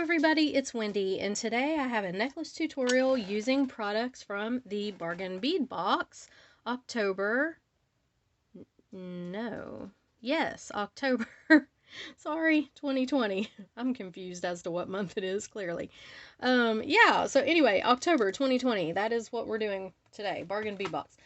everybody, it's Wendy, and today I have a necklace tutorial using products from the Bargain Bead box, October, October, sorry, 2020. I'm confused as to what month it is, clearly. So anyway, October 2020, that is what we're doing today, Bargain Bead box.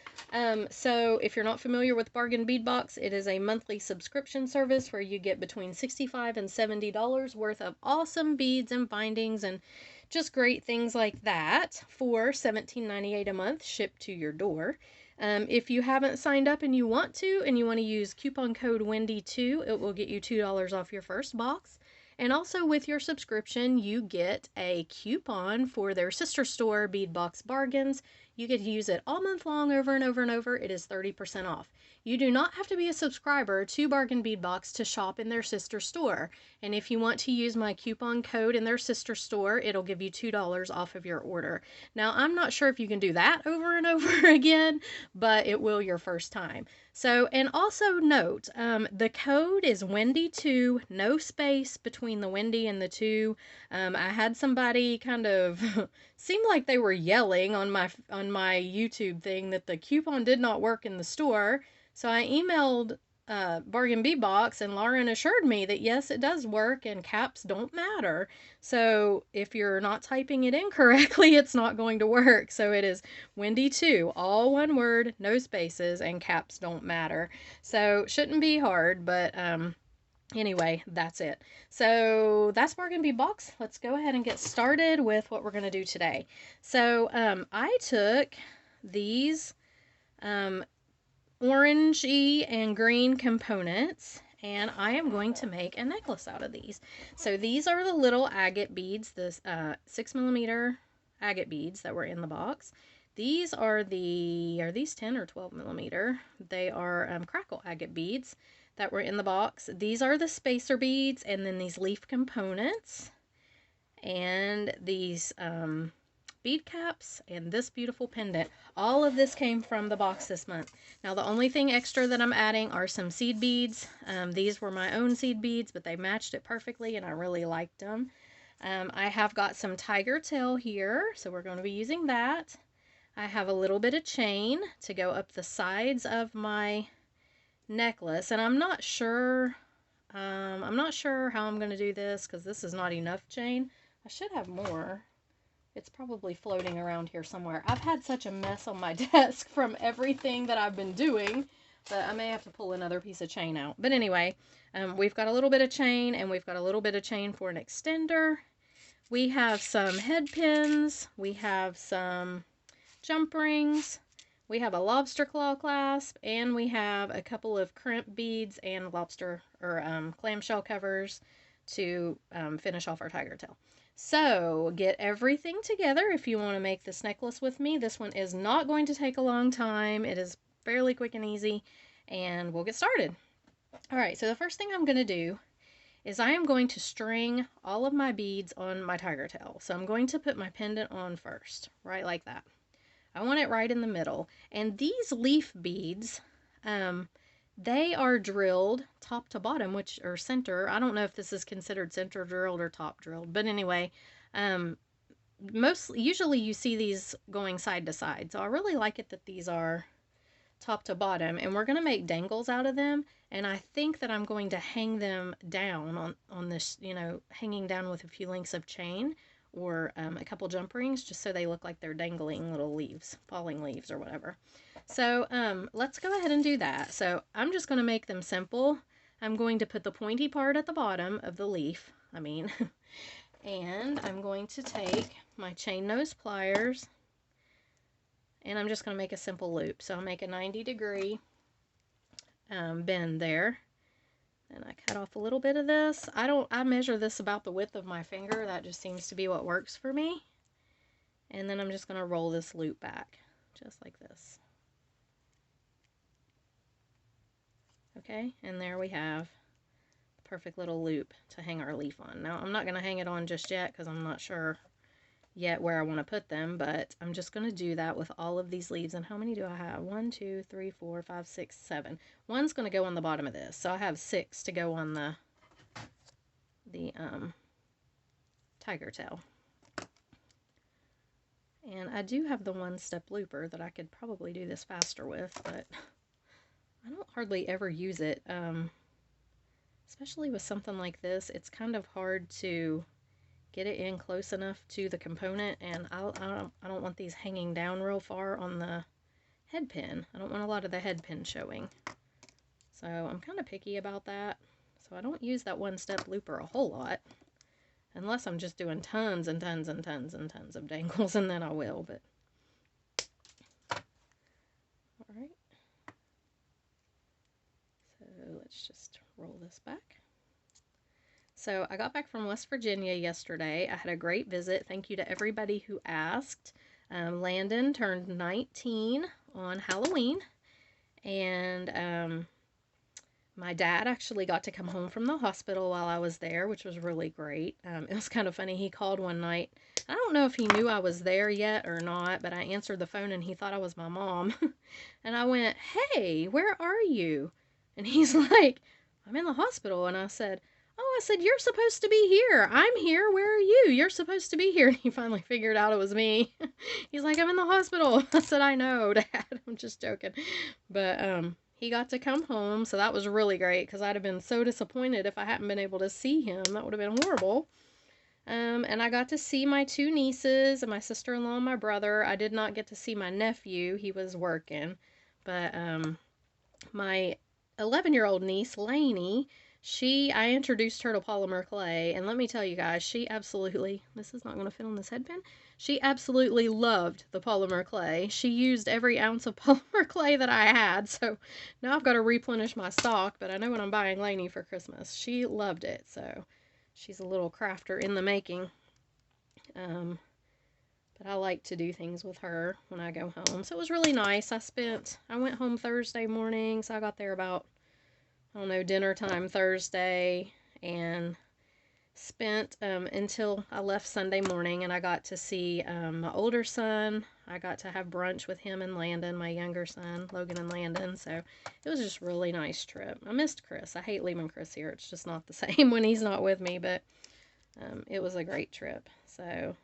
So if you're not familiar with Bargain Bead box, it is a monthly subscription service where you get between $65 and $70 worth of awesome beads and bindings and just great things like that for $17.98 a month shipped to your door. If you haven't signed up and you want to use coupon code Wendy2, it will get you $2 off your first box. And also with your subscription, you get a coupon for their sister store, Bead Box Bargains. You get to use it all month long, over and over and over. It is 30% off. You do not have to be a subscriber to Bargain Bead Box to shop in their sister store. And if you want to use my coupon code in their sister store, it'll give you $2 off of your order. Now, I'm not sure if you can do that over and over again, but it will your first time. So, and also note, the code is Wendy2, no space between the Wendy and the 2. I had somebody kind of seemed like they were yelling on my YouTube thing that the coupon did not work in the store. So I emailed Bargain Bead box, and Lauren assured me that yes, it does work and caps don't matter. So if you're not typing it in correctly, it's not going to work. So it is Wendy2, all one word, no spaces, and caps don't matter. So shouldn't be hard, but anyway, that's it. So that's Bargain Bead box. Let's go ahead and get started with what we're going to do today. So I took these orangey and green components, and I am going to make a necklace out of these. So these are the little agate beads, the 6mm agate beads that were in the box. These are are these 10 or 12mm? They are crackle agate beads that were in the box. These are the spacer beads, and then these leaf components, and these bead caps, and this beautiful pendant. All of this came from the box this month. Now the only thing extra that I'm adding are some seed beads. These were my own seed beads, but they matched it perfectly and I really liked them. I have got some tiger tail here, so we're going to be using that. I have a little bit of chain to go up the sides of my necklace, and I'm not sure how I'm going to do this because this is not enough chain. I should have more. It's probably floating around here somewhere. I've had such a mess on my desk from everything that I've been doing that I may have to pull another piece of chain out. But anyway, we've got a little bit of chain, and we've got a little bit of chain for an extender. We have some head pins. We have some jump rings. We have a lobster claw clasp, and we have a couple of crimp beads and lobster or clamshell covers to finish off our tiger tail. So get everything together if you want to make this necklace with me. This one is not going to take a long time. It is fairly quick and easy, and we'll get started. All right, so the first thing I'm going to do is I am going to string all of my beads on my tiger tail. So I'm going to put my pendant on first, right like that. I want it right in the middle. And these leaf beads, they are drilled top to bottom, or center. I don't know if this is considered center drilled or top drilled, but anyway, usually you see these going side to side. So I really like it that these are top to bottom, and we're going to make dangles out of them. And I think that I'm going to hang them down on this, hanging down with a few links of chain or a couple jump rings, just so they look like they're dangling little leaves, falling leaves or whatever. So let's go ahead and do that. So I'm just going to make them simple. I'm going to put the pointy part at the bottom of the leaf, and I'm going to take my chain nose pliers, and I'm just going to make a simple loop. So I'll make a 90-degree bend there. And I cut off a little bit of this. I measure this about the width of my finger. That just seems to be what works for me. And then I'm just going to roll this loop back, just like this. Okay, and there we have the perfect little loop to hang our leaf on. Now, I'm not going to hang it on just yet because I'm not sure yet where I want to put them, but I'm just going to do that with all of these leaves. And how many do I have? 1, 2, 3, 4, 5, 6, 7. One's going to go on the bottom of this, so I have 6 to go on the tiger tail. And I do have the one-step looper that I could probably do this faster with, but I don't hardly ever use it. Especially with something like this, it's kind of hard to get it in close enough to the component, and I don't want these hanging down real far on the head pin. I don't want a lot of the head pin showing. So I'm kind of picky about that. So I don't use that one-step looper a whole lot. Unless I'm just doing tons and tons and tons and tons of dangles, and then I will, but. Alright. So let's just roll this back. So I got back from West Virginia yesterday. I had a great visit. Thank you to everybody who asked. Landon turned 19 on Halloween, and my dad actually got to come home from the hospital while I was there, which was really great. It was kind of funny. He called one night. I don't know if he knew I was there yet or not, but I answered the phone and he thought I was my mom. And I went, "Hey, where are you?" And he's like, "I'm in the hospital." And I said, "Oh," I said, "you're supposed to be here. I'm here. Where are you? You're supposed to be here." And he finally figured out it was me. He's like, "I'm in the hospital." I said, "I know, Dad." I'm just joking. But, he got to come home, so that was really great, because I'd have been so disappointed if I hadn't been able to see him. That would have been horrible. And I got to see my two nieces, and my sister-in-law and my brother. I did not get to see my nephew. He was working. But my 11-year-old niece, Lainey, I introduced her to polymer clay, and let me tell you guys, she absolutely, this is not going to fit on this headband, she absolutely loved the polymer clay. She used every ounce of polymer clay that I had, so now I've got to replenish my stock, but I know what I'm buying Lainey for Christmas. She loved it, so she's a little crafter in the making. But I like to do things with her when I go home, so it was really nice. I went home Thursday morning, so I got there about, I don't know, dinner time Thursday, and spent until I left Sunday morning, and I got to see my older son. I got to have brunch with him and Landon, my younger son, Logan and Landon, so it was just a really nice trip. I missed Chris. I hate leaving Chris here. It's just not the same when he's not with me, but it was a great trip. So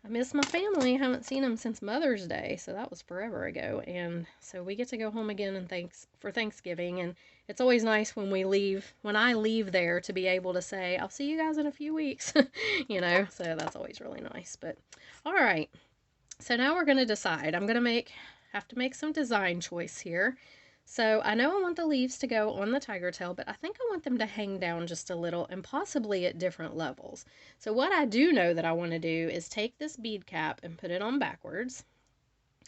I miss my family. I haven't seen them since Mother's Day, so that was forever ago. And so we get to go home again for Thanksgiving, and it's always nice when I leave there, to be able to say, "I'll see you guys in a few weeks," you know, so that's always really nice. But all right, so now we're going to decide. I'm going to have to make some design choice here. So I know I want the leaves to go on the tiger tail, but I think I want them to hang down just a little, and possibly at different levels. So what I do know that I want to do is take this bead cap and put it on backwards.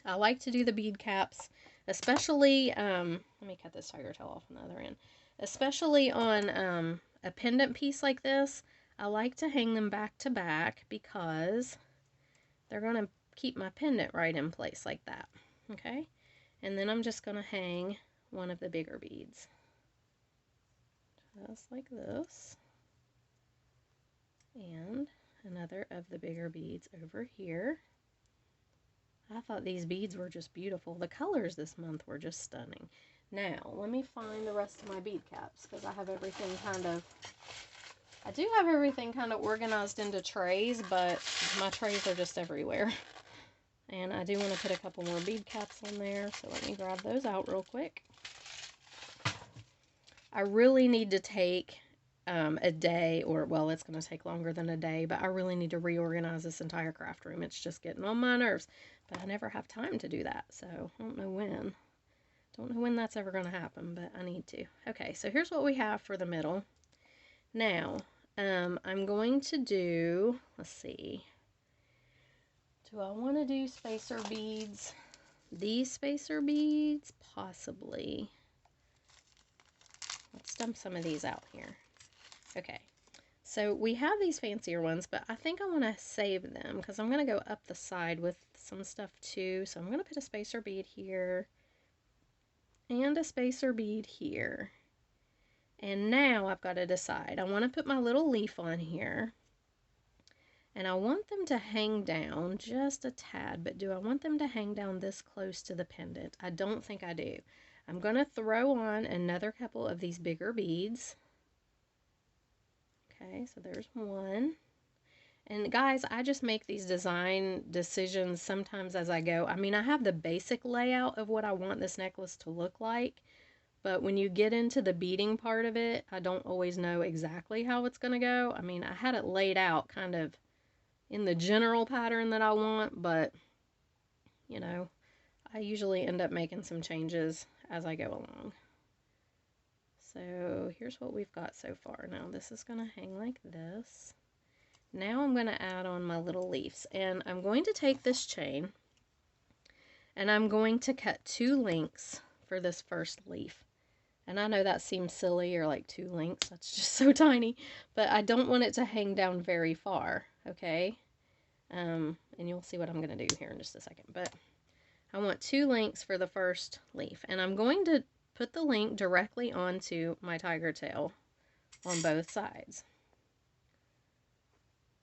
I like to do the bead caps, especially, let me cut this tiger tail off on the other end, especially on a pendant piece like this. I like to hang them back to back, because they're going to keep my pendant right in place like that. Okay? And then I'm just going to hang one of the bigger beads, just like this, and another of the bigger beads over here. I thought these beads were just beautiful. The colors this month were just stunning. Now, let me find the rest of my bead caps, because I do have everything kind of organized into trays, but my trays are just everywhere. And I do want to put a couple more bead caps on there, so let me grab those out real quick. I really need to take a day, or, well, it's going to take longer than a day, but I really need to reorganize this entire craft room. It's just getting on my nerves, but I never have time to do that, so I don't know when. Don't know when that's ever going to happen, but I need to. Okay, so here's what we have for the middle. Now, I'm going to do, let's see. Do I want to do spacer beads? These spacer beads? Possibly. Let's dump some of these out here. Okay, so we have these fancier ones, but I think I want to save them, because I'm going to go up the side with some stuff too. So I'm going to put a spacer bead here, and a spacer bead here. And now I've got to decide. I want to put my little leaf on here. And I want them to hang down just a tad, but do I want them to hang down this close to the pendant? I don't think I do. I'm going to throw on another couple of these bigger beads. Okay, so there's one. And guys, I just make these design decisions sometimes as I go. I mean, I have the basic layout of what I want this necklace to look like, but when you get into the beading part of it, I don't always know exactly how it's going to go. I mean, I had it laid out kind of in the general pattern that I want, but, you know, I usually end up making some changes as I go along. So here's what we've got so far. Now this is going to hang like this. Now I'm going to add on my little leaves, and I'm going to take this chain and I'm going to cut 2 links for this first leaf. And I know that seems silly, or like 2 links, that's just so tiny, but I don't want it to hang down very far, okay? And you'll see what I'm going to do here in just a second, but I want 2 links for the first leaf, and I'm going to put the link directly onto my tiger tail on both sides.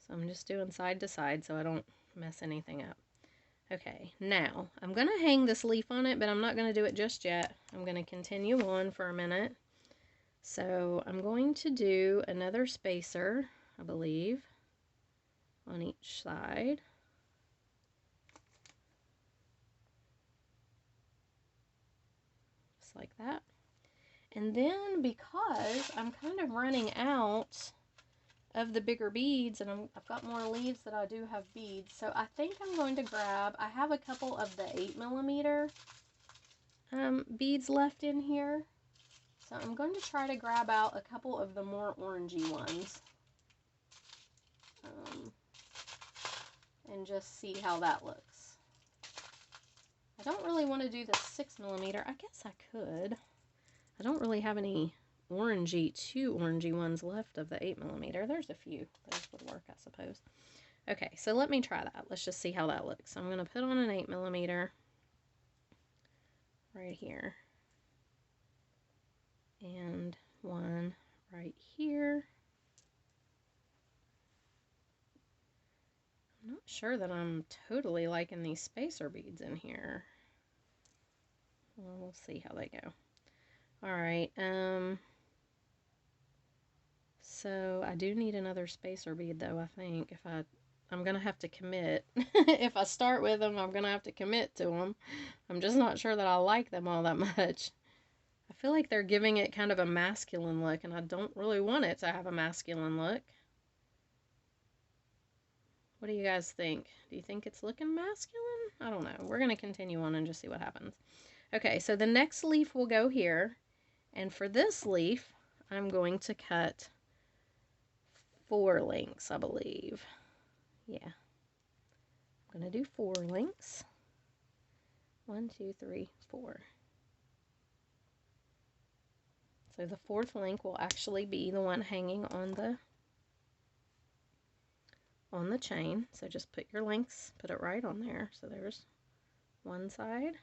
So I'm just doing side to side so I don't mess anything up. Okay, now I'm going to hang this leaf on it, but I'm not going to do it just yet. I'm going to continue on for a minute. So I'm going to do another spacer, I believe, on each side. Just like that. And then because I'm kind of running out of the bigger beads, and I've got more leaves that I do have beads, so I think I'm going to grab, I have a couple of the 8mm beads left in here, so I'm going to try to grab out a couple of the more orangey ones and just see how that looks. I don't really want to do the 6mm. I guess I could. I don't really have any too orangey ones left of the 8mm. There's a few. Those would work, I suppose. Okay, so let me try that. Let's just see how that looks. I'm going to put on an 8mm right here. And one right here. I'm not sure that I'm totally liking these spacer beads in here. Well, we'll see how they go. Alright, so I do need another spacer bead though, I think. I'm gonna have to commit. If I start with them, I'm gonna have to commit to them. I'm just not sure that I like them all that much. I feel like they're giving it kind of a masculine look, and I don't really want it to have a masculine look. What do you guys think? Do you think it's looking masculine? I don't know. We're gonna continue on and just see what happens. Okay, so the next leaf will go here, and for this leaf, I'm going to cut 4 links, I believe. Yeah. I'm going to do 4 links. 1, 2, 3, 4. So the 4th link will actually be the one hanging on the chain. So just put your links, put it right on there. So there's one side.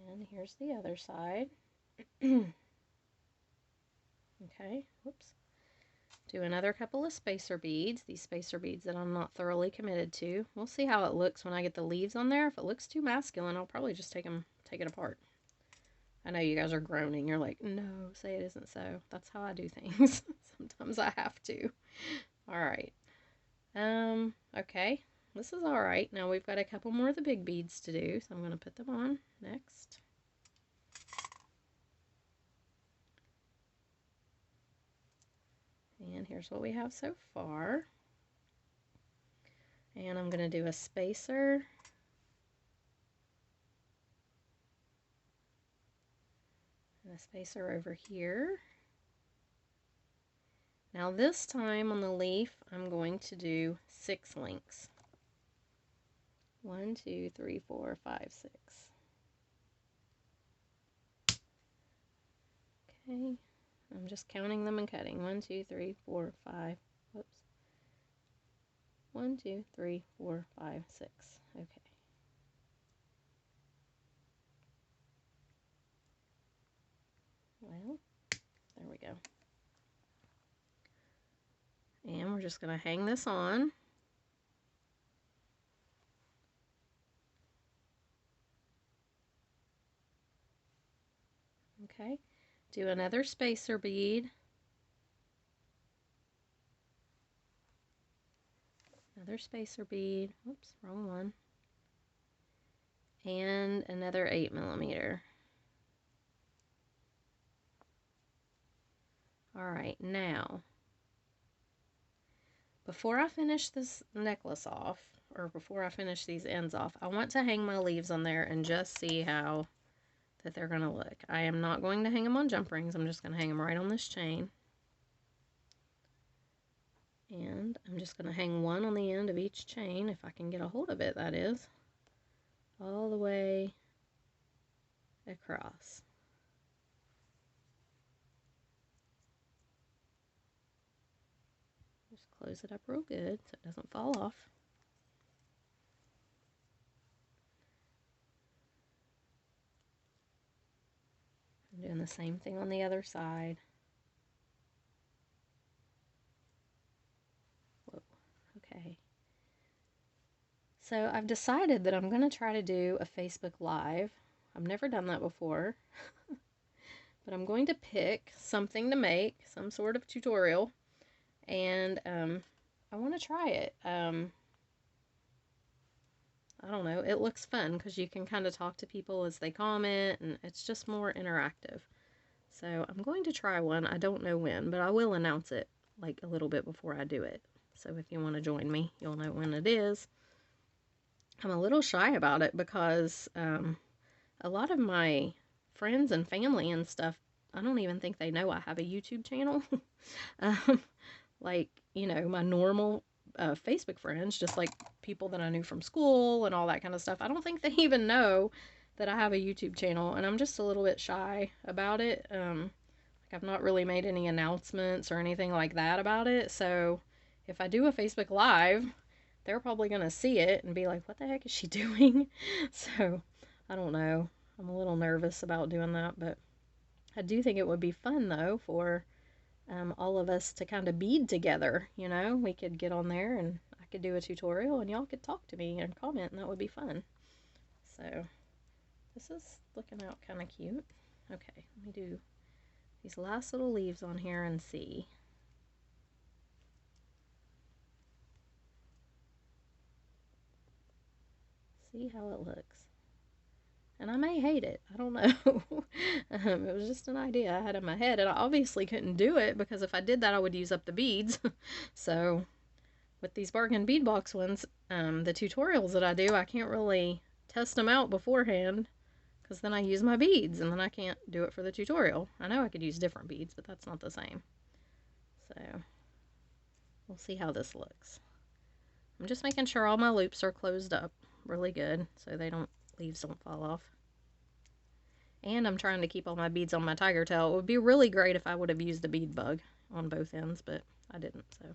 And here's the other side. Okay, whoops. Do another couple of spacer beads. These spacer beads that I'm not thoroughly committed to. We'll see how it looks when I get the leaves on there. If it looks too masculine, I'll probably just take it apart. I know you guys are groaning. You're like, no, say it isn't so. That's how I do things. Sometimes I have to. Alright. Okay. This is alright. Now we've got a couple more of the big beads to do, so I'm going to put them on next. And here's what we have so far. And I'm going to do a spacer. And a spacer over here. Now this time on the leaf, I'm going to do 6 links. 1, 2, 3, 4, 5, 6. Okay. I'm just counting them and cutting. 1, 2, 3, 4, 5. Whoops. 1, 2, 3, 4, 5, 6. Okay. Well, there we go. And we're just going to hang this on. Okay. Do another spacer bead. Another spacer bead. Oops, wrong one. And another 8mm. Alright, now, before I finish this necklace off, or before I finish these ends off, I want to hang my leaves on there and just see how that they're going to look. I am not going to hang them on jump rings. I'm just going to hang them right on this chain. And I'm just going to hang one on the end of each chain, if I can get a hold of it, that is, all the way across. Just close it up real good so it doesn't fall off. I'm doing the same thing on the other side. Whoa, okay. So I've decided that I'm going to try to do a Facebook Live. I've never done that before. But I'm going to pick something to make, some sort of tutorial, and I want to try it. I don't know, it looks fun because you can kind of talk to people as they comment, and it's just more interactive. So I'm going to try one. I don't know when, but I will announce it like a little bit before I do it. So if you want to join me, you'll know when it is. I'm a little shy about it because a lot of my friends and family and stuff, I don't even think they know I have a YouTube channel. Like, you know, my normal Facebook friends, just like people that I knew from school and all that kind of stuff, I don't think they even know that I have a YouTube channel, and I'm just a little bit shy about it. Like, I've not really made any announcements or anything like that about it, so if I do a Facebook Live, they're probably going to see it and be like, what the heck is she doing? So, I don't know. I'm a little nervous about doing that, but I do think it would be fun, though, for all of us to kind of bead together, you know? We could get on there and I could do a tutorial and y'all could talk to me and comment, and that would be fun. So, this is looking out kind of cute. Okay, let me do these last little leaves on here and see. See how it looks. And I may hate it. I don't know. It was just an idea I had in my head, and I obviously couldn't do it because if I did that, I would use up the beads. So, with these bargain bead box ones, the tutorials that I do, I can't really test them out beforehand because then I use my beads and then I can't do it for the tutorial. I know I could use different beads, but that's not the same. So, we'll see how this looks. I'm just making sure all my loops are closed up really good so leaves don't fall off. And I'm trying to keep all my beads on my tiger tail. It would be really great if I would have used a bead bug on both ends, but I didn't. So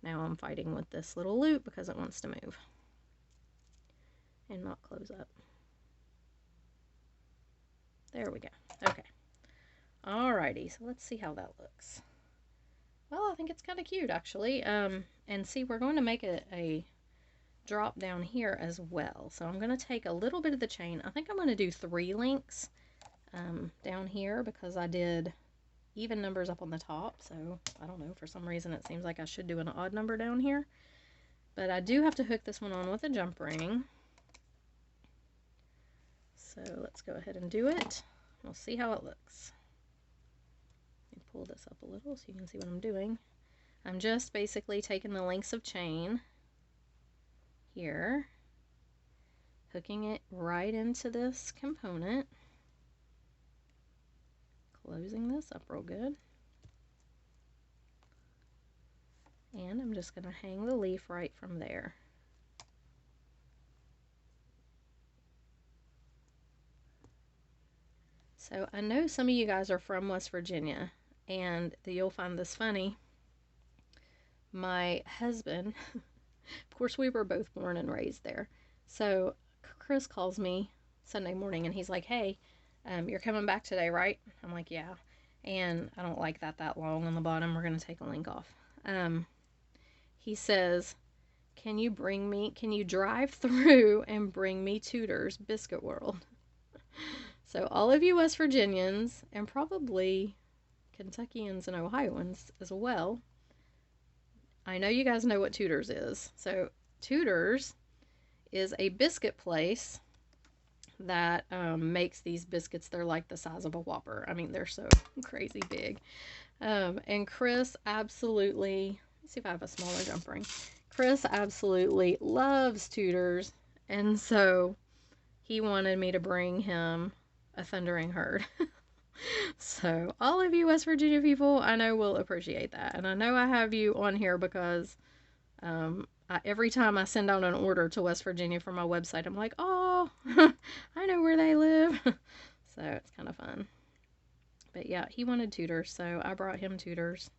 now I'm fighting with this little loop because it wants to move and not close up. There we go. Okay. Alrighty, so let's see how that looks. Well, I think it's kind of cute, actually. And see, we're going to make a drop down here as well. So I'm going to take a little bit of the chain. I think I'm going to do 3 links down here because I did even numbers up on the top. So I don't know, for some reason it seems like I should do an odd number down here. But I do have to hook this one on with a jump ring. So let's go ahead and do it. We'll see how it looks. Let me pull this up a little so you can see what I'm doing. I'm just basically taking the lengths of chain here, hooking it right into this component, closing this up real good, and I'm just going to hang the leaf right from there. So I know some of you guys are from West Virginia, and you'll find this funny. My husband, of course we were both born and raised there, so Chris calls me Sunday morning and he's like, hey, you're coming back today, right? I'm like, yeah. And I don't like that long on the bottom. We're going to take a link off. He says, can you drive through and bring me Tudor's Biscuit World? So all of you West Virginians, and probably Kentuckians and Ohioans as well, I know you guys know what Tudor's is. So Tudor's is a biscuit place that makes these biscuits. They're like the size of a Whopper. I mean, they're so crazy big. And Chris absolutely, let's see if I have a smaller jump ring. Chris absolutely loves Tudor's, and so he wanted me to bring him a thundering herd. So all of you West Virginia people, I know will appreciate that. And I know I have you on here because every time I send out an order to West Virginia from my website, I'm like, oh, I know where they live. So it's kind of fun. But yeah, he wanted Tudor's, so I brought him Tudor's.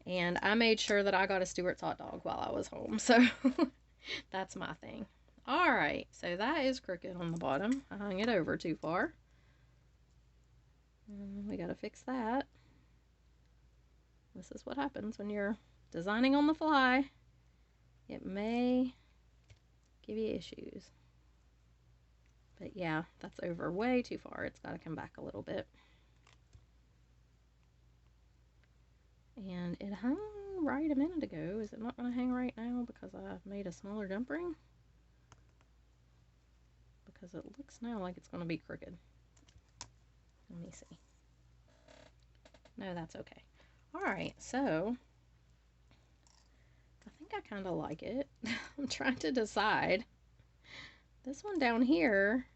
And I made sure that I got a Stewart's hot dog while I was home. So that's my thing. All right, so that is crooked on the bottom. I hung it over too far. We got to fix that. This is what happens when you're designing on the fly. It may give you issues. But yeah, that's over way too far. It's got to come back a little bit. And it hung right a minute ago. Is it not going to hang right now because I've made a smaller jump ring? Because it looks now like it's going to be crooked. Let me see. No, that's okay. Alright, so I think I kind of like it. I'm trying to decide. This one down here,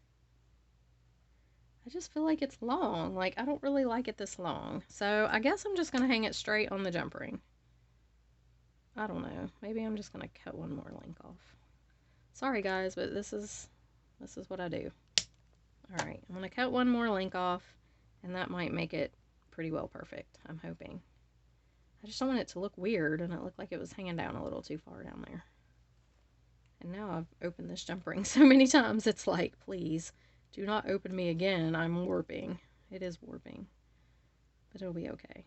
I just feel like it's long. Like, I don't really like it this long. So I guess I'm just going to hang it straight on the jump ring. I don't know. Maybe I'm just going to cut one more link off. Sorry guys, but this is what I do. Alright, I'm going to cut one more link off, and that might make it pretty well perfect, I'm hoping. I just don't want it to look weird, and it looked like it was hanging down a little too far down there. And now I've opened this jump ring so many times, it's like, please, do not open me again. I'm warping. It is warping. But it'll be okay.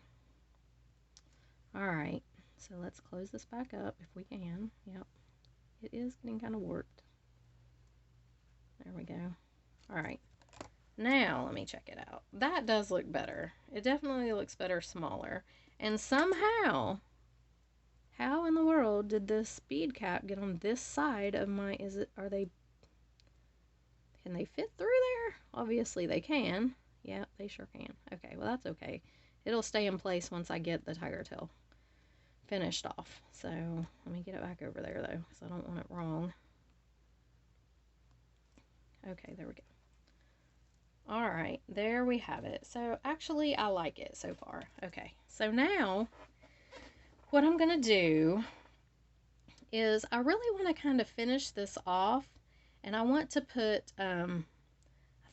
Alright, so let's close this back up if we can. Yep, it is getting kind of warped. There we go. Alright, now let me check it out. That does look better. It definitely looks better smaller. And somehow, how in the world did this bead cap get on this side of my, can they fit through there? Obviously they can. Yeah, they sure can. Okay, well that's okay. It'll stay in place once I get the tiger tail finished off. So let me get it back over there though, because I don't want it wrong. Okay, there we go. Alright, there we have it. So actually I like it so far. Okay, so now what I'm going to do is I really want to kind of finish this off, and I want to put, I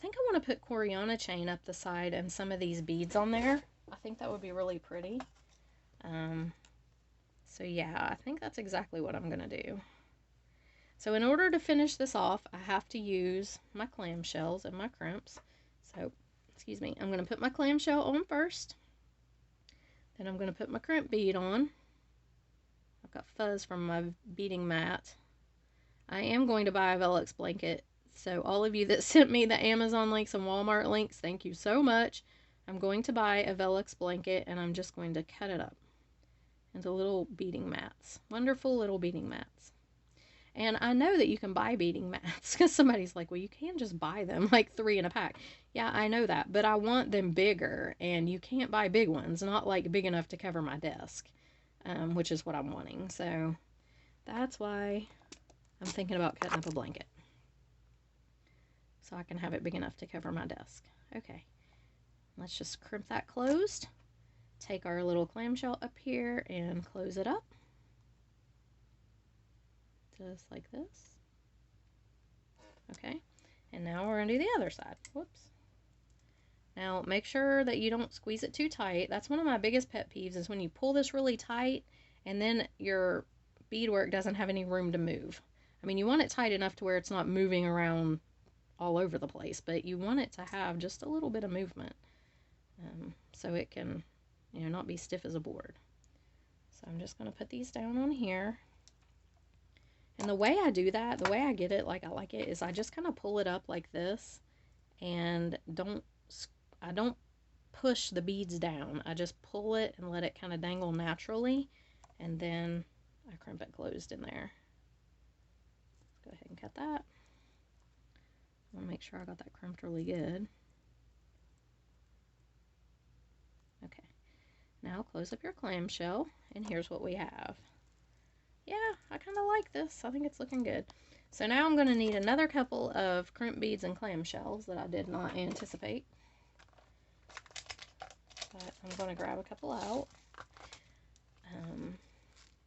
think I want to put Coriana chain up the side and some of these beads on there. I think that would be really pretty. So yeah, I think that's exactly what I'm going to do. So in order to finish this off, I have to use my clamshells and my crimps. So, excuse me, I'm going to put my clamshell on first. Then I'm going to put my crimp bead on. I've got fuzz from my beading mat. I am going to buy a Velux blanket. So all of you that sent me the Amazon links and Walmart links, thank you so much. I'm going to buy a Velux blanket, and I'm just going to cut it up into little beading mats. Wonderful little beading mats. And I know that you can buy beading mats, because somebody's like, well, you can just buy them, like 3 in a pack. Yeah, I know that, but I want them bigger, and you can't buy big ones, not like big enough to cover my desk, which is what I'm wanting. So that's why I'm thinking about cutting up a blanket, so I can have it big enough to cover my desk. Okay, let's just crimp that closed. Take our little clamshell up here and close it up. Just like this. Okay, and now we're going to do the other side. Whoops. Now make sure that you don't squeeze it too tight. That's one of my biggest pet peeves, is when you pull this really tight and then your beadwork doesn't have any room to move. I mean, you want it tight enough to where it's not moving around all over the place, but you want it to have just a little bit of movement, so it can, you know, not be stiff as a board. So I'm just going to put these down on here. And the way I do that, the way I get it like I like it, is I just kind of pull it up like this, and I don't push the beads down. I just pull it and let it kind of dangle naturally, and then I crimp it closed in there. Go ahead and cut that. I want to make sure I got that crimped really good. Okay, now close up your clamshell, and here's what we have. Yeah, I kind of like this. I think it's looking good. So now I'm going to need another couple of crimp beads and clamshells that I did not anticipate. But I'm going to grab a couple out.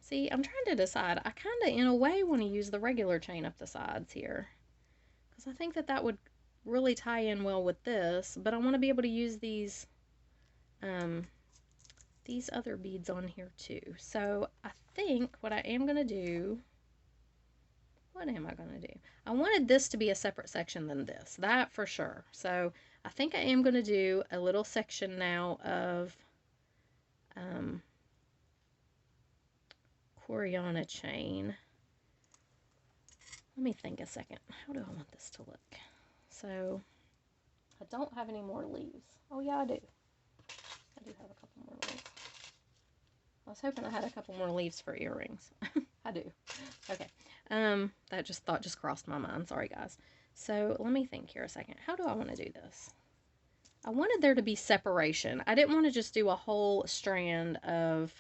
See, I'm trying to decide. I kind of, in a way, want to use the regular chain up the sides here, because I think that would really tie in well with this, but I want to be able to use these other beads on here too. So I think what I am going to do, what am I going to do? I wanted this to be a separate section than this, that for sure. So I think I am going to do a little section now of Coriana chain. Let me think a second. How do I want this to look? So I don't have any more leaves. Oh yeah, I do. I do have a couple more leaves. I was hoping I had a couple more leaves for earrings. I do. Okay. That thought just crossed my mind. Sorry, guys. So let me think here a second. How do I want to do this? I wanted there to be separation. I didn't want to just do a whole strand of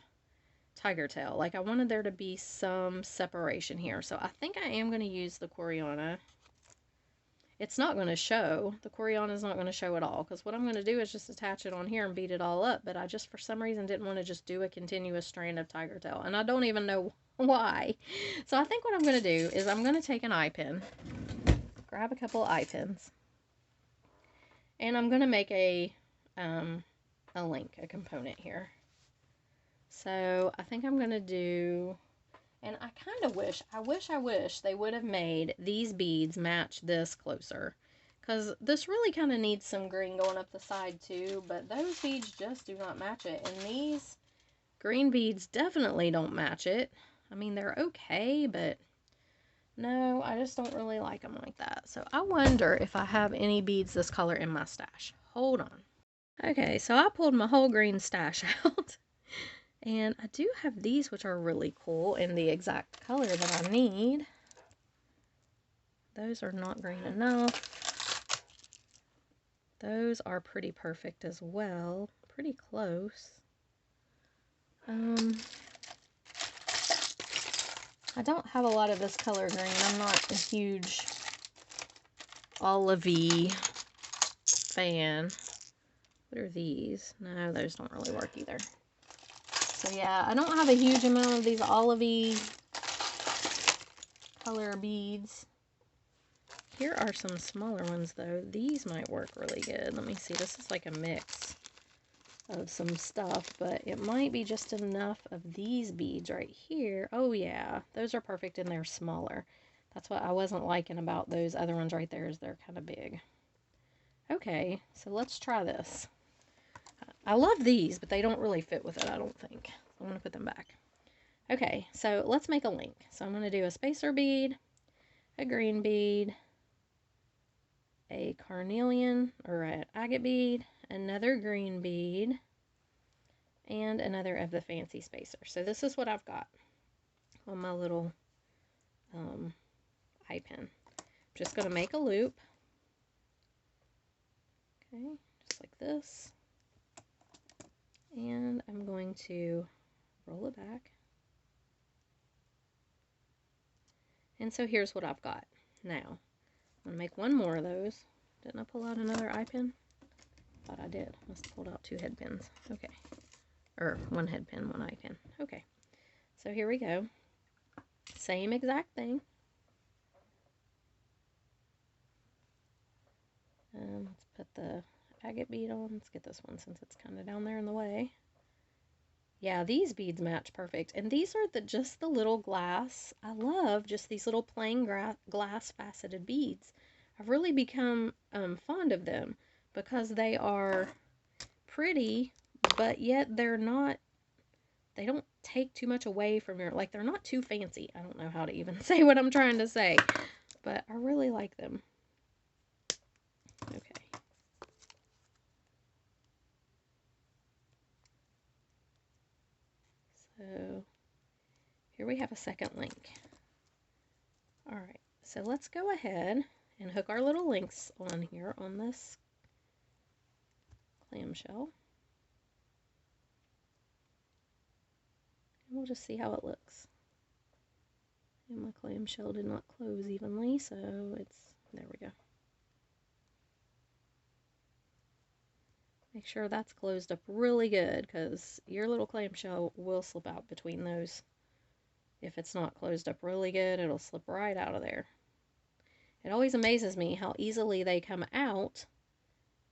tiger tail. Like, I wanted there to be some separation here. So I think I am going to use the Coriana. It's not going to show. The Coriana is not going to show at all, because what I'm going to do is just attach it on here and beat it all up. But I just, for some reason, didn't want to just do a continuous strand of tiger tail. And I don't even know why. So I think what I'm going to do is I'm going to take an eye pin, grab a couple of eye pins, and I'm going to make a link, a component here. So I think I'm going to do, and I kind of wish they would have made these beads match this closer, because this really kind of needs some green going up the side too, but those beads just do not match it, and these green beads definitely don't match it. I mean, they're okay, but no, I just don't really like them like that. So I wonder if I have any beads this color in my stash. Hold on. Okay, so I pulled my whole green stash out. And I do have these, which are really cool in the exact color that I need. Those are not green enough. Those are pretty perfect as well. Pretty close. I don't have a lot of this color green. I'm not a huge olivey fan. What are these? No, those don't really work either. So yeah, I don't have a huge amount of these olivey color beads. Here are some smaller ones though. These might work really good. Let me see. This is like a mix of some stuff, but it might be just enough of these beads right here. Oh yeah, those are perfect and they're smaller. That's what I wasn't liking about those other ones right there, is they're kind of big. Okay, so let's try this. I love these, but they don't really fit with it, I don't think. I'm going to put them back. Okay, so let's make a link. So I'm going to do a spacer bead, a green bead, a carnelian or an agate bead, another green bead, and another of the fancy spacers. So this is what I've got on my little eye pin. I'm just going to make a loop. Okay, just like this. And I'm going to roll it back. And so here's what I've got. Now, I'm going to make one more of those. Didn't I pull out another eye pin? Thought I did. Must have pulled out two head pins. Okay. Or one head pin, one eye pin. Okay. So here we go. Same exact thing. Let's put the agate bead on. Let's get this one since it's kind of down there in the way. Yeah, these beads match perfect. And these are just the little glass. I love just these little plain glass faceted beads. I've really become fond of them because they are pretty, but yet they don't take too much away from your, like, they're not too fancy. I don't know how to even say what I'm trying to say, but I really like them. Okay. So we have a second link. All right, so let's go ahead and hook our little links on here on this clamshell. And we'll just see how it looks. And my clamshell did not close evenly, so there we go. Make sure that's closed up really good, because your little clamshell will slip out between those. If it's not closed up really good, it'll slip right out of there. It always amazes me how easily they come out.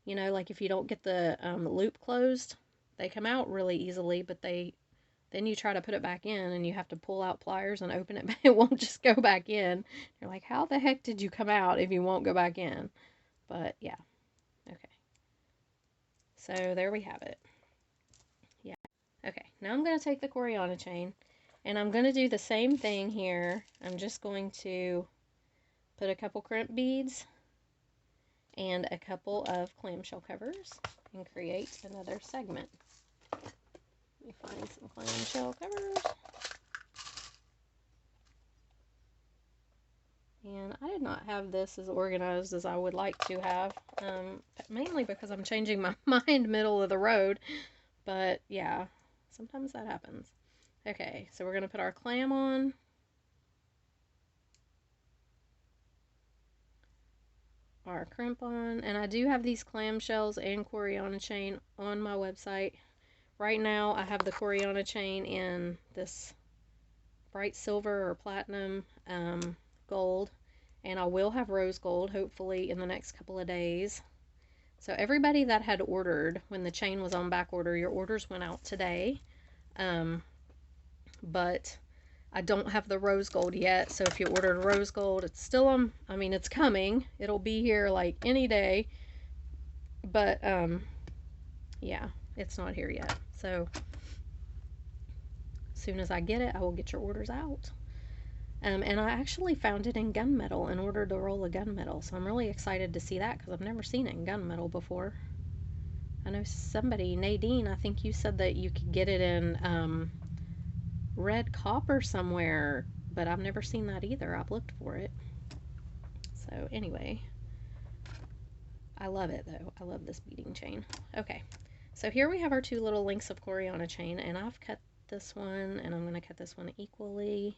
You know, like if you don't get the loop closed, they come out really easily, but then you try to put it back in and you have to pull out pliers and open it. It won't just go back in. You're like, how the heck did you come out if you won't go back in? But yeah, okay. So there we have it. Yeah. Okay, now I'm going to take the Coriana chain and I'm going to do the same thing here. I'm just going to put a couple crimp beads and a couple of clamshell covers and create another segment. Let me find some clamshell covers. And I did not have this as organized as I would like to have, mainly because I'm changing my mind middle of the road. But yeah, sometimes that happens. Okay, so we're going to put our clam on. Our crimp on, and I do have these clamshells and Coriana chain on my website. Right now I have the Coriana chain in this bright silver or platinum gold, and I will have rose gold hopefully in the next couple of days. So everybody that had ordered when the chain was on back order, your orders went out today, but I don't have the rose gold yet, so if you ordered rose gold, it's still on, I mean, it's coming. It'll be here like any day, but yeah, it's not here yet. So as soon as I get it, I will get your orders out. And I actually found it in gunmetal and ordered a roll of gunmetal, so I'm really excited to see that because I've never seen it in gunmetal before. I know somebody, Nadine, I think you said that you could get it in red copper somewhere, but I've never seen that either. I've looked for it. So anyway, I love it though. I love this beading chain. Okay, so here we have our two little links of Coriana chain, and I've cut this one and I'm going to cut this one equally.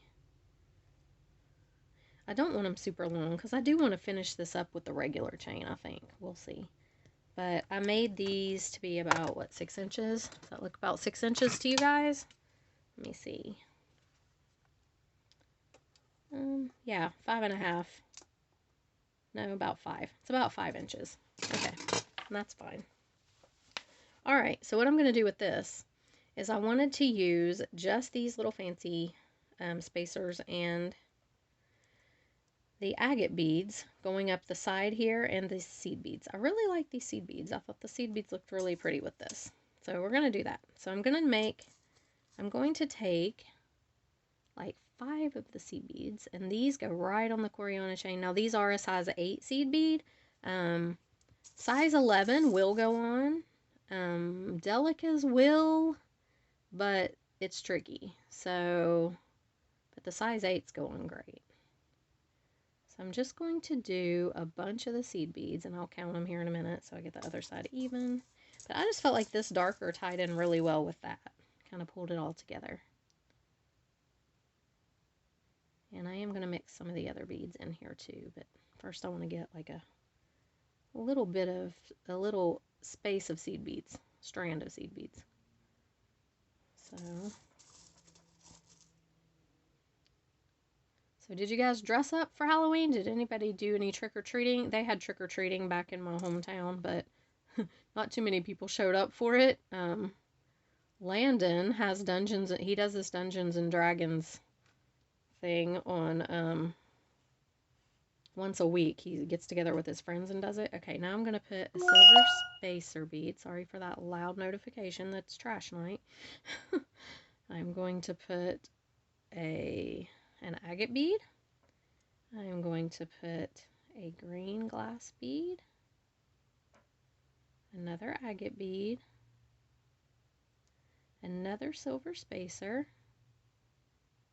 I don't want them super long because I do want to finish this up with the regular chain, I think. We'll see. But I made these to be about, what, 6 inches? Does that look about 6 inches to you guys? Let me see. Yeah, 5.5. No, about 5. It's about 5 inches. Okay, and that's fine. Alright, so what I'm going to do with this is I wanted to use just these little fancy spacers and the agate beads going up the side here and the seed beads. I really like these seed beads. I thought the seed beads looked really pretty with this. So we're going to do that. So I'm going to take like 5 of the seed beads, and these go right on the Coriana chain. Now these are a size 8 seed bead. Size 11 will go on. Delicas will, but it's tricky. So, but the size 8s go on great. So I'm just going to do a bunch of the seed beads, and I'll count them here in a minute so I get the other side even. But I just felt like this darker tied in really well with that. Kind of pulled it all together. And I am going to mix some of the other beads in here too, but first I want to get like a little space of seed beads, strand of seed beads. So did you guys dress up for Halloween? Did anybody do any trick-or-treating? They had trick-or-treating back in my hometown, but not too many people showed up for it. Landon has Dungeons, he does this Dungeons and Dragons thing on once a week. He gets together with his friends and does it. Okay, now I'm going to put a silver spacer bead. Sorry for that loud notification. That's trash night. I'm going to put an agate bead. I'm going to put a green glass bead, another agate bead, another silver spacer,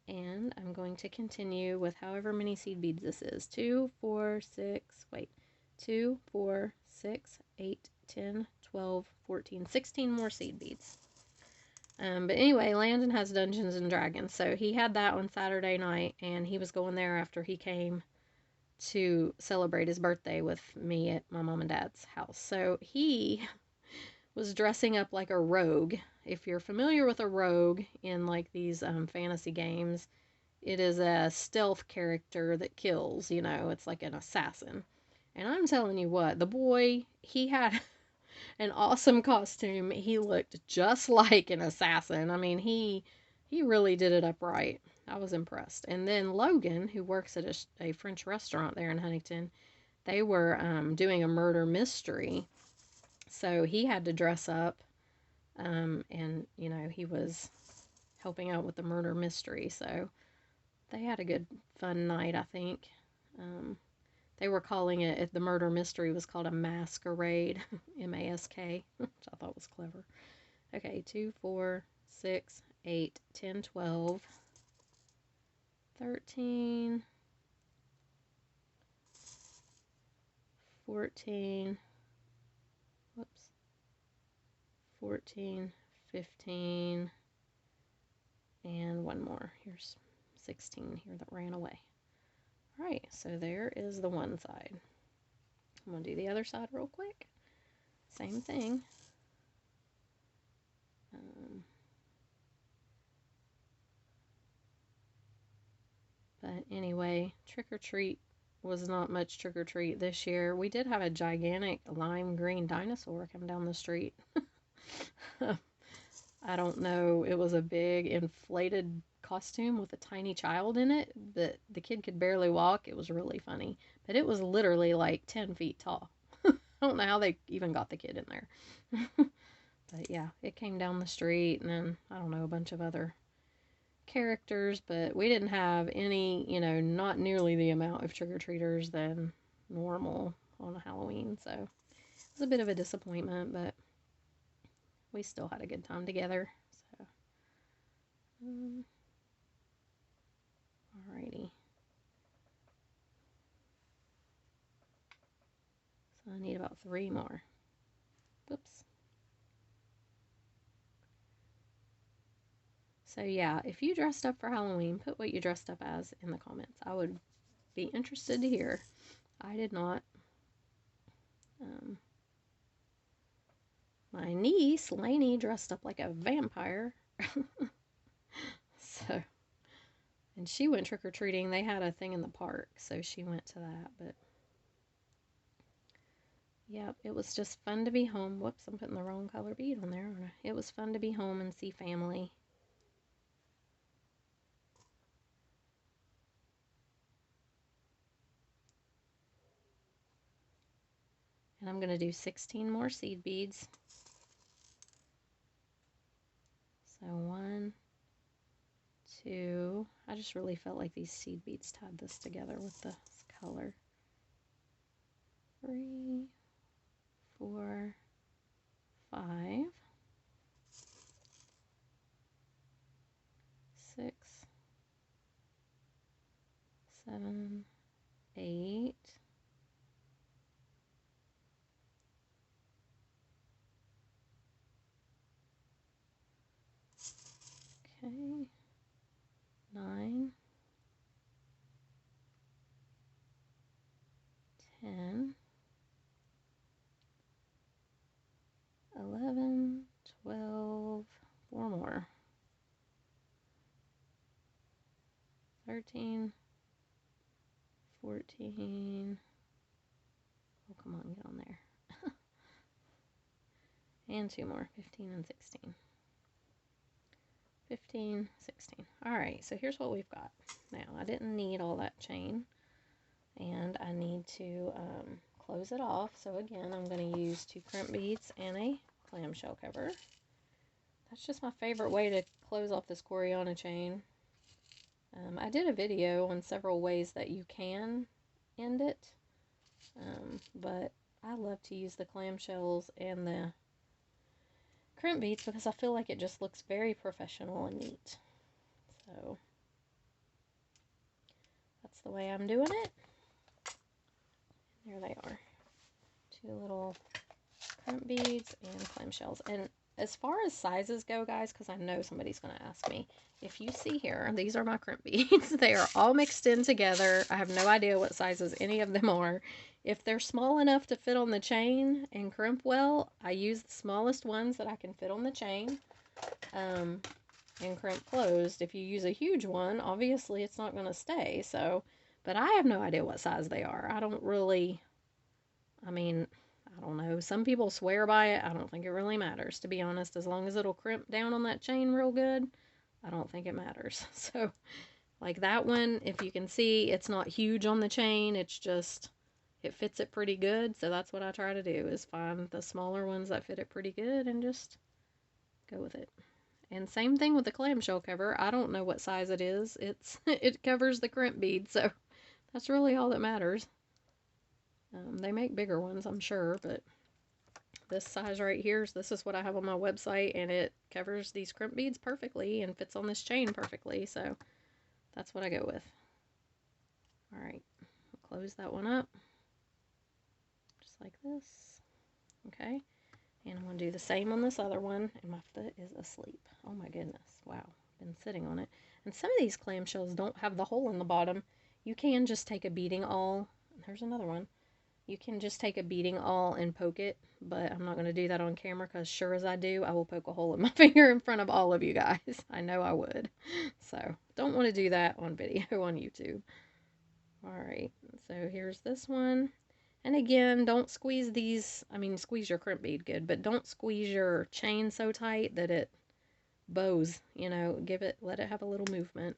and going to continue with however many seed beads this is. 2, 4, 6, wait. 2, 4, 6, 8, 10, 12, 14, 16 more seed beads. But anyway, Landon has Dungeons and Dragons, so he had that on Saturday night, and he was going there after he came to celebrate his birthday with me at my mom and dad's house. So he was dressing up like a rogue. If you're familiar with a rogue in like these fantasy games, it is a stealth character that kills, you know, it's like an assassin. And I'm telling you what, the boy, he had an awesome costume. He looked just like an assassin. I mean, he really did it up right. I was impressed. And then Logan, who works at a French restaurant there in Huntington, they were doing a murder mystery. So he had to dress up, and, you know, he was helping out with the murder mystery. So they had a good, fun night, I think. They were calling it, the murder mystery was called a masquerade, M-A-S-K, which I thought was clever. Okay, 2, 4, 6, 8, 10, 12, 13, 14, whoops, 14, 15, and one more. Here's 16 here that ran away. All right, so there is the one side. I'm going to do the other side real quick. Same thing. But anyway, trick or treat was not much trick or treat this year. We did have a gigantic lime green dinosaur come down the street. I don't know, it was a big inflated costume with a tiny child in it, but the kid could barely walk. It was really funny, but it was literally like 10 feet tall. I don't know how they even got the kid in there. But yeah, it came down the street, and then, I don't know, a bunch of other characters, but we didn't have any, you know, not nearly the amount of trick-or-treaters than normal on Halloween, so it was a bit of a disappointment, but we still had a good time together. So alrighty, so I need about 3 more. Whoops. So yeah, if you dressed up for Halloween, put what you dressed up as in the comments. I would be interested to hear. I did not. My niece, Lainey, dressed up like a vampire. So, and she went trick-or-treating. They had a thing in the park, so she went to that. But, yep, it was just fun to be home. Whoops, I'm putting the wrong color bead on there. It was fun to be home and see family. And I'm going to do 16 more seed beads. So 1, 2, I just really felt like these seed beads tied this together with the color. 3, 4, 5, 6, 7, 8, 9, 10, 11, 12, 4 more, 13, 14, oh come on, get on there, and 2 more, 15 and 16. 15, 16. Alright, so here's what we've got. Now, I didn't need all that chain, and I need to close it off. So again, I'm going to use 2 crimp beads and a clamshell cover. That's just my favorite way to close off this Coriana chain. I did a video on several ways that you can end it, but I love to use the clamshells and the crimp beads because I feel like it just looks very professional and neat. So the way I'm doing it. There they are. 2 little crimp beads and clamshells. And as far as sizes go, guys, because I know somebody's going to ask me, if you see here, these are my crimp beads. They are all mixed in together. I have no idea what sizes any of them are. If they're small enough to fit on the chain and crimp well, I use the smallest ones that I can fit on the chain and crimp closed. If you use a huge one, obviously it's not going to stay. So, but I have no idea what size they are. I don't really, I mean, I don't know. Some people swear by it. I don't think it really matters, to be honest. As long as it'll crimp down on that chain real good, I don't think it matters. So, like that one, if you can see, it's not huge on the chain. It's just, it fits it pretty good. So that's what I try to do, is find the smaller ones that fit it pretty good and just go with it. And same thing with the clamshell cover. I don't know what size it is. It covers the crimp bead, so that's really all that matters. They make bigger ones, I'm sure, but this size right here, this is what I have on my website, and it covers these crimp beads perfectly and fits on this chain perfectly, so that's what I go with. Alright, we'll close that one up, just like this. Okay, and I'm going to do the same on this other one, and my foot is asleep. Oh my goodness, wow, been sitting on it. And some of these clamshells don't have the hole in the bottom. You can just take a beading awl, there's another one. You can just take a beading awl and poke it, but I'm not going to do that on camera because sure as I do, I will poke a hole in my finger in front of all of you guys. I know I would. So don't want to do that on video on YouTube. Alright, so here's this one. And again, don't squeeze these, I mean, squeeze your crimp bead good, but don't squeeze your chain so tight that it bows, you know, let it have a little movement.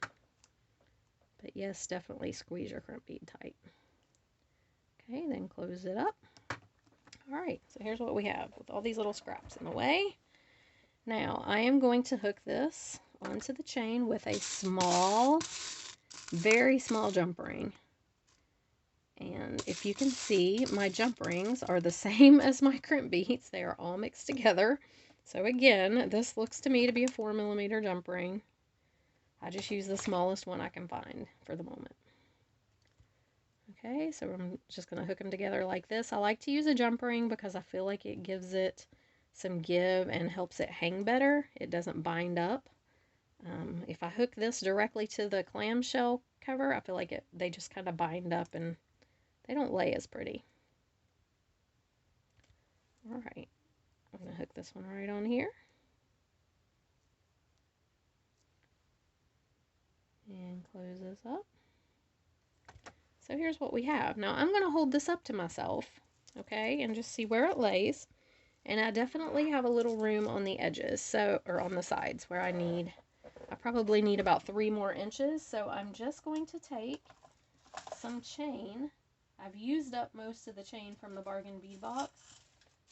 But yes, definitely squeeze your crimp bead tight. Okay, then close it up. Alright, so here's what we have with all these little scraps in the way. Now, I am going to hook this onto the chain with a small, very small jump ring. And if you can see, my jump rings are the same as my crimp beads. They are all mixed together. So again, this looks to me to be a 4mm jump ring. I just use the smallest one I can find for the moment. Okay, so I'm just going to hook them together like this. I like to use a jump ring because I feel like it gives it some give and helps it hang better. It doesn't bind up. If I hook this directly to the clamshell cover, I feel like they just kind of bind up and they don't lay as pretty. Alright, I'm going to hook this one right on here. And close this up. So here's what we have. Now I'm going to hold this up to myself, okay, and just see where it lays. And I definitely have a little room on the edges, or on the sides where I probably need about 3 more inches. So I'm just going to take some chain. I've used up most of the chain from the bargain bead box.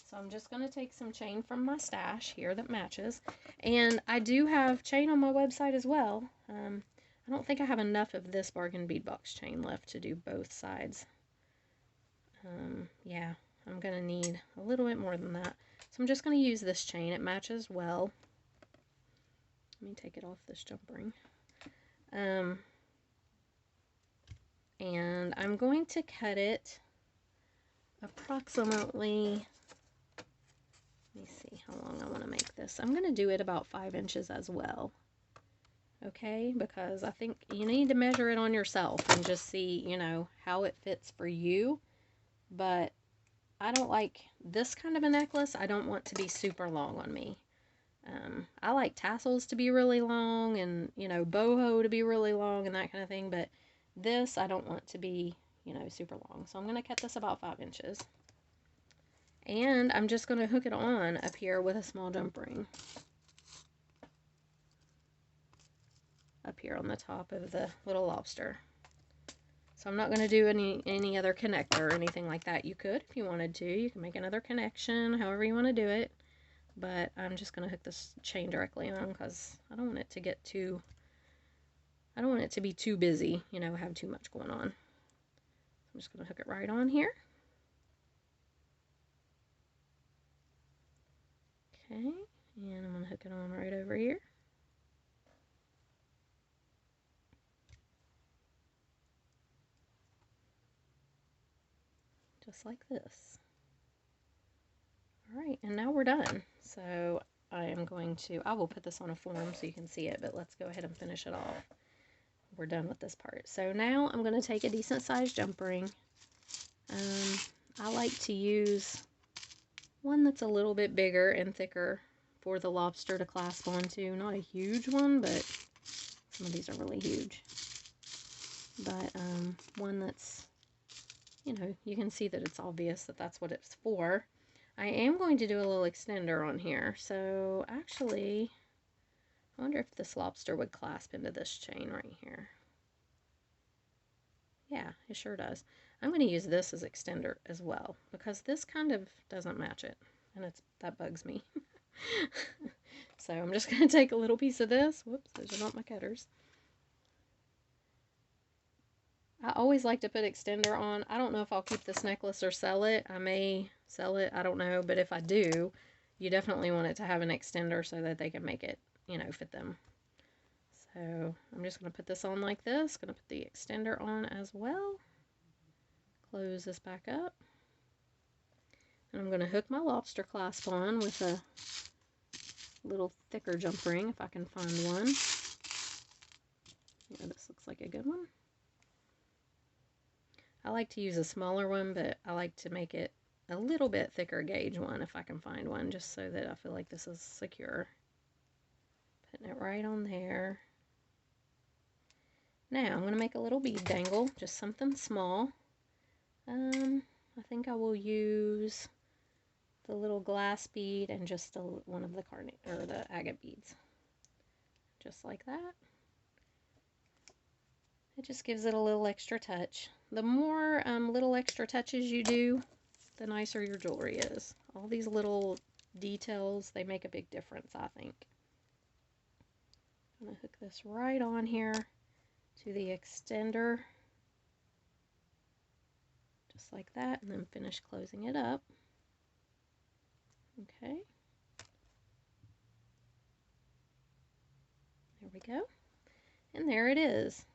So I'm just going to take some chain from my stash here that matches. And I do have chain on my website as well. I don't think I have enough of this bargain bead box chain left to do both sides. Yeah, I'm going to need a little bit more than that. So I'm just going to use this chain. It matches well. Let me take it off this jump ring. And I'm going to cut it approximately, let me see how long I want to make this. I'm going to do it about 5 inches as well. Okay, because I think you need to measure it on yourself and just see, you know, how it fits for you. But I don't like this kind of a necklace. I don't want to be super long on me. I like tassels to be really long and, you know, boho to be really long and that kind of thing. But this, I don't want to be, you know, super long. So I'm going to cut this about 5 inches. And I'm just going to hook it on up here with a small jump ring. Up here on the top of the little lobster. So I'm not going to do any other connector or anything like that. You could if you wanted to. You can make another connection, however you want to do it. But I'm just going to hook this chain directly on because I don't want it to get too, I don't want it to be too busy, you know, have too much going on. I'm just going to hook it right on here. Okay, and I'm going to hook it on right over here. just like this. All right, and now we're done. So I will put this on a form so you can see it, but let's go ahead and finish it off. We're done with this part. So now I'm going to take a decent sized jump ring. I like to use one that's a little bit bigger and thicker for the lobster to clasp onto. Not a huge one, but some of these are really huge. But one that's, you know, you can see that it's obvious that that's what it's for. I am going to do a little extender on here. So actually, I wonder if this lobster would clasp into this chain right here. Yeah, it sure does. I'm going to use this as extender as well because this kind of doesn't match it, and that bugs me. So I'm just going to take a little piece of this. Whoops, those are not my cutters. I always like to put extender on. I don't know if I'll keep this necklace or sell it. I may sell it, I don't know, but if I do, you definitely want it to have an extender so that they can make it, you know, fit them. So I'm just going to put this on like this. Going to put the extender on as well. Close this back up. And I'm going to hook my lobster clasp on with a little thicker jump ring if I can find one. Yeah, this looks like a good one. I like to use a smaller one, but I like to make it a little bit thicker gauge one if I can find one, just so that I feel like this is secure. Putting it right on there. Now I'm going to make a little bead dangle, just something small. I think I will use the little glass bead and just one of the agate beads. Just like that. It just gives it a little extra touch. The more little extra touches you do, the nicer your jewelry is. All these little details, they make a big difference, I think. I'm going to hook this right on here to the extender. Just like that, and then finish closing it up. Okay. There we go. And there it is.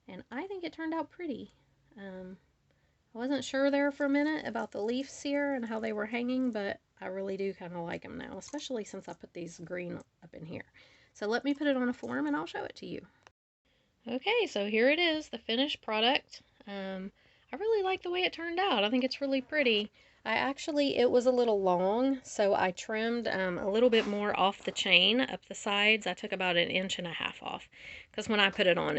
And I think it turned out pretty. I wasn't sure there for a minute about the leaves here and how they were hanging, but I really do kind of like them now, especially since I put these green up in here. So let me put it on a form and I'll show it to you. Okay, so here it is, the finished product. I really like the way it turned out. I think it's really pretty. It was a little long, so I trimmed a little bit more off the chain up the sides. I took about 1.5 inches off, because when I put it on,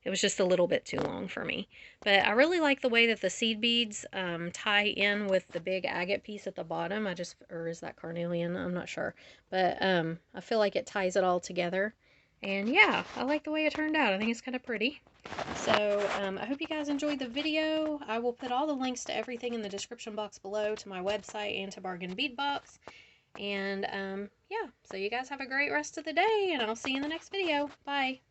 it was just a little bit too long for me. But I really like the way that the seed beads tie in with the big agate piece at the bottom. Or is that carnelian? I'm not sure. But I feel like it ties it all together. And yeah, I like the way it turned out. I think it's kind of pretty. So I hope you guys enjoyed the video. I will put all the links to everything in the description box below, to my website and to Bargain Bead Box. And yeah, so you guys have a great rest of the day, and I'll see you in the next video. Bye.